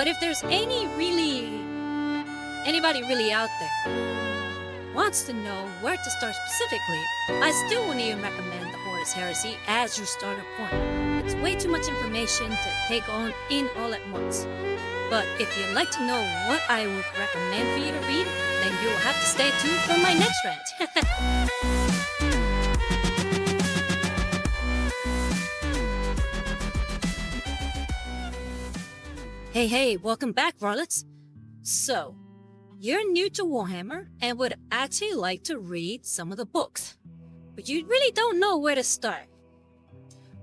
But if there's anybody really out there wants to know where to start specifically, I still wouldn't even recommend the Horus Heresy as your starter point. It's way too much information to take on in all at once. But if you'd like to know what I would recommend for you to read, then you'll have to stay tuned for my next rant. Hey, welcome back, Varlets. So, you're new to Warhammer and would actually like to read some of the books, but you really don't know where to start.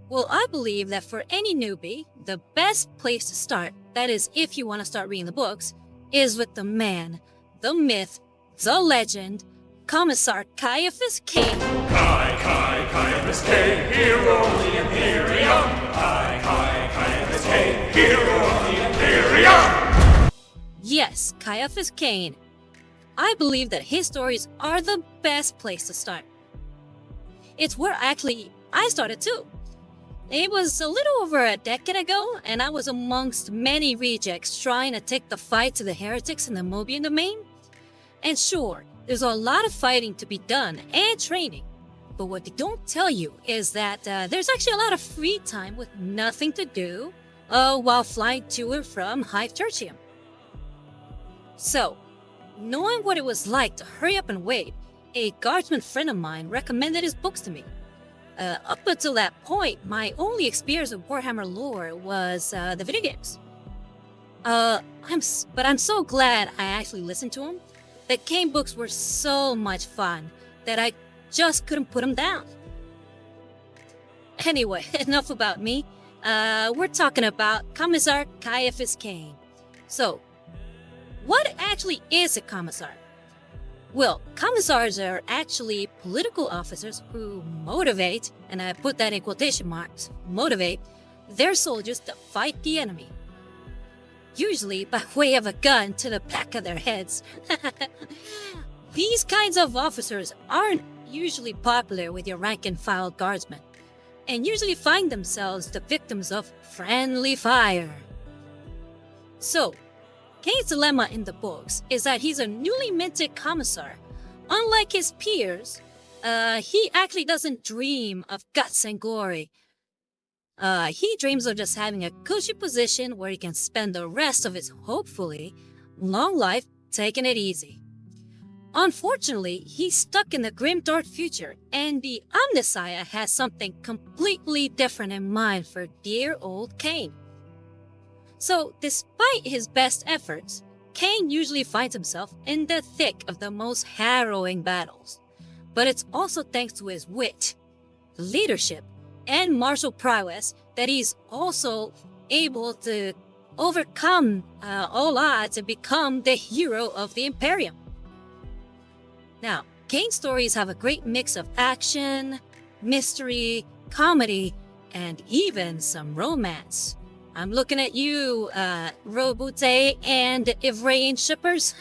Well, I believe that for any newbie, the best place to start, that is if you want to start reading the books, is with the man, the myth, the legend, Commissar Caiphas Cain. Caiaphas K, hero of the Imperium. Caiaphas K, hero of the Imperium. Yes, Caiaphas Cain. I believe that his stories are the best place to start. It's where actually I started too. It was a little over a decade ago, and I was amongst many rejects trying to take the fight to the heretics in the Mobian domain. And sure, there's a lot of fighting to be done and training, but what they don't tell you is that there's actually a lot of free time with nothing to do while flying to and from Hive Tertium. So, knowing what it was like to hurry up and wait, a guardsman friend of mine recommended his books to me. Up until that point, my only experience with Warhammer lore was the video games. But I'm so glad I actually listened to him. The Cain books were so much fun that I just couldn't put them down. Anyway, enough about me. We're talking about Commissar Caiphas Cain. So, what actually is a commissar? Well, commissars are actually political officers who motivate, and I put that in quotation marks, motivate their soldiers to fight the enemy. Usually by way of a gun to the back of their heads. These kinds of officers aren't usually popular with your rank-and-file guardsmen, and usually find themselves the victims of friendly fire. So, Cain's dilemma in the books is that he's a newly minted commissar. Unlike his peers, he actually doesn't dream of guts and glory. He dreams of just having a cushy position where he can spend the rest of his, hopefully, long life taking it easy. Unfortunately, he's stuck in the grim dark future, and the Omnissiah has something completely different in mind for dear old Cain. So, despite his best efforts, Cain usually finds himself in the thick of the most harrowing battles. But it's also thanks to his wit, leadership, and martial prowess that he's also able to overcome all odds and become the hero of the Imperium. Now, Cain's stories have a great mix of action, mystery, comedy, and even some romance. I'm looking at you, Robute and Ivrain shippers.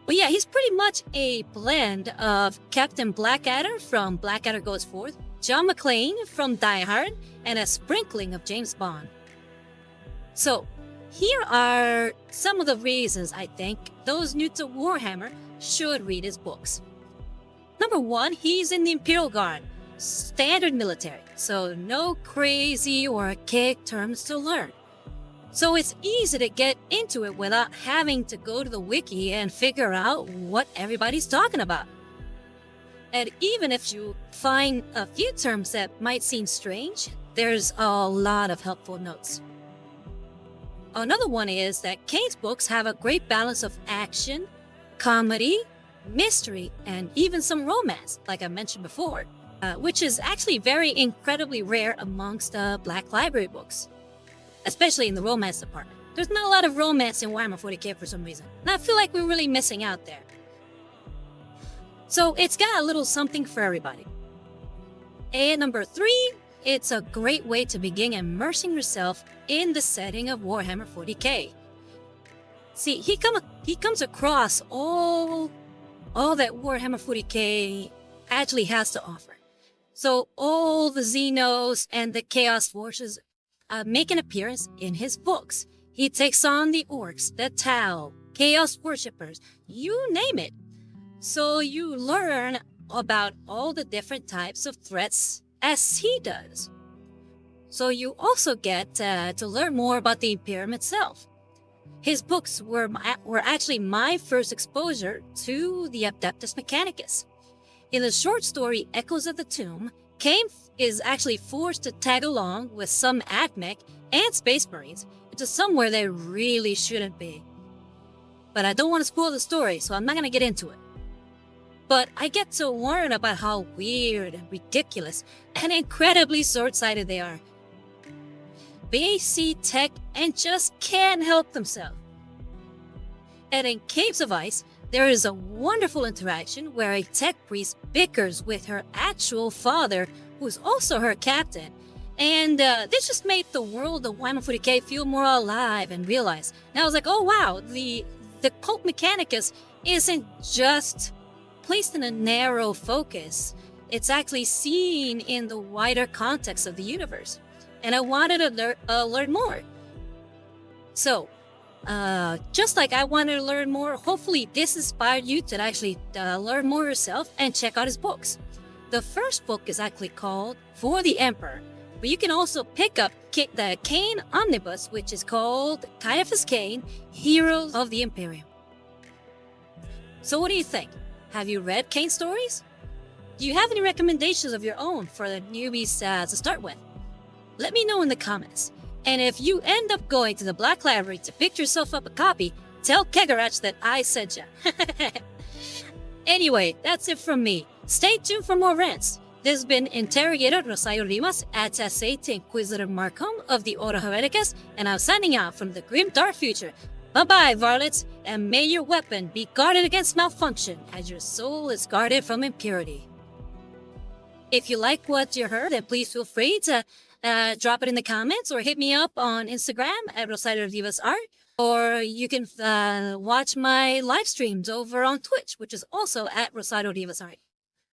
But yeah, he's pretty much a blend of Captain Blackadder from Blackadder Goes Forth, John McClane from Die Hard, and a sprinkling of James Bond. So, here are some of the reasons I think those new to Warhammer should read his books. Number one, he's in the Imperial Guard. Standard military, so no crazy or archaic terms to learn. So it's easy to get into it without having to go to the wiki and figure out what everybody's talking about. And even if you find a few terms that might seem strange, there's a lot of helpful notes. Another one is that Cain's books have a great balance of action, comedy, mystery, and even some romance, like I mentioned before. Which is actually very incredibly rare amongst Black Library books, especially in the romance department. There's not a lot of romance in Warhammer 40K for some reason, and I feel like we're really missing out there. So it's got a little something for everybody. And number three, it's a great way to begin immersing yourself in the setting of Warhammer 40K. See, he comes across all that Warhammer 40K actually has to offer. So all the Xenos and the Chaos Forces, make an appearance in his books. He takes on the orcs, the Tau, chaos worshippers, you name it. So you learn about all the different types of threats as he does. So you also get to learn more about the Imperium itself. His books were actually my first exposure to the Adeptus Mechanicus. In the short story Echoes of the Tomb, Cain is actually forced to tag along with some AdMech and Space Marines into somewhere they really shouldn't be. But I don't want to spoil the story, so I'm not going to get into it. But I get to learn about how weird and ridiculous and incredibly short-sighted they are. They see tech and just can't help themselves. And in Caves of Ice, there is a wonderful interaction where a tech priest bickers with her actual father, who's also her captain. And this just made the world of WH40K feel more alive and realized. And I was like, oh wow, the cult Mechanicus isn't just placed in a narrow focus. It's actually seen in the wider context of the universe. And I wanted to learn more. So, just like I wanted to learn more, hopefully this inspired you to actually learn more yourself and check out his books. The first book is actually called For the Emperor, but you can also pick up the Cain Omnibus, which is called Caiphas Cain, Heroes of the Imperium. So what do you think? Have you read Cain's stories? Do you have any recommendations of your own for the newbies to start with? Let me know in the comments. And if you end up going to the Black Library to pick yourself up a copy, tell Kegarach that I sent ya. Anyway, that's it from me. Stay tuned for more rants. This has been Interrogator Rosario Rimas at Sate Inquisitor Markham of the Order Hereticus, and I'm signing out from the grim dark future. Bye-bye, Varlets, and may your weapon be guarded against malfunction as your soul is guarded from impurity. If you like what you heard, then please feel free to drop it in the comments or hit me up on Instagram at Rosario Divas Art, or you can watch my live streams over on Twitch, which is also at Rosario Divas Art.